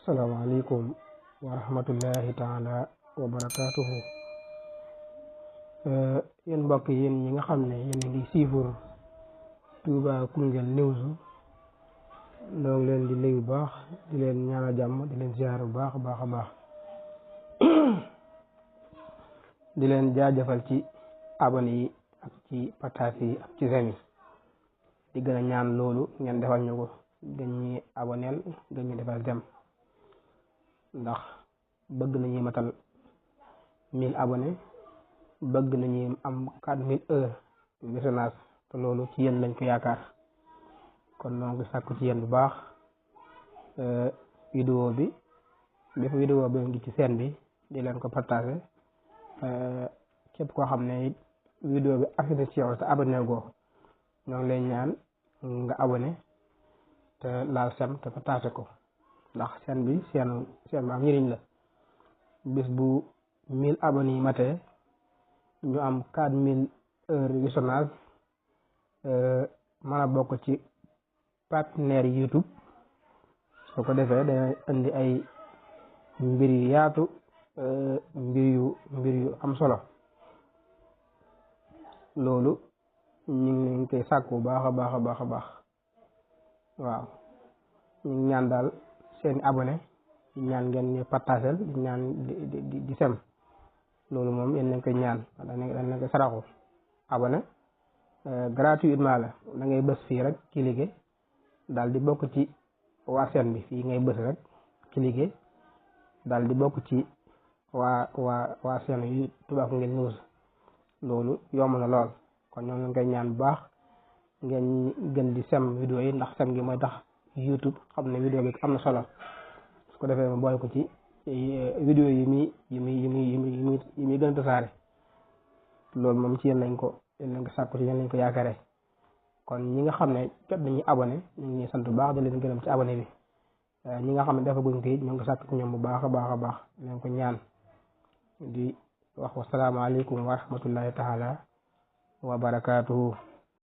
asalaamaaleykum wa rahmatullahi taala wa barakaatuhu. Yéen mbokk yéen ñi nga xam ne yéen a ngi siifur Touba Koungheul News ñoo ngi leen di nuyu bu baax di leen ñaanal jàmm di leen ziar bu baax a baax a baax di leen jaajëfal ci abonné yi ak ci partage yi ak ci j'aime yi di gën a ñaan loolu ngeen defal ñu ko gën ñi aboneel gën ñu defal j'aime ndax bëgg nañuy matal 1000 abonnés bëgg nañuy am 4000 heures visionnage te loolu ci yéen lañ ko yaakaar kon noo ngi sàkku ci yéen bu baax vidéo bi bépp vidéo bi ngi ci chaîne bi di leen ko partagé képp koo xam ne vidéo bi affiché ci yow te abonné goo ñoo ngi lay ñaan nga abonné te laal sem te partagé ko ndax chaîne bi seen bi am njëriñ la bis bu 1000 abonnés yi matee ñu am 4000 heures visionnage mën a bokk ci partenaire YouTube soo ko defee dana indi ay mbir yu yaatu mbir yu am solo loolu ñu ngi leen koy sàkku baax a baax a baax a baax waaw ñu ngi ñaan daal seeni abonné di ñaan ngeen ñu partagel di ñaan di sem loolu moom yéen nañ koy ñaan dañ leen koy saraxu abonné gratuitement la da ngay bës fii rek cliquer daal di bokk ci waa chaîne bi fii ngay bës rek cliquer daal di bokk ci waa chaîne yu Touba Koungheul News loolu yomb na lool kon ñoo leen koy ñaan bu baax ngeen gën di sem vidéo yi ndax sem gi mooy tax YouTube xam ne vidéo bi am na solo su ko defee ma boole ko ci vidéo yi muy gën a tasaare loolu moom ci yéen lañ ko sàkku ci yéen lañ ko yaakaare kon ñi nga xam ne jot nañu abonné ñu ngi sant bu baax da leen gërëm ci abonné bi ñi nga xam ne dafa guñ ko it ñu ngi ko sàkku ci ñoom bu baax a baax a baax leen ko ñaan di wax wasalaamaaleykum wa rahmatullahi taala wa barakaatuhu.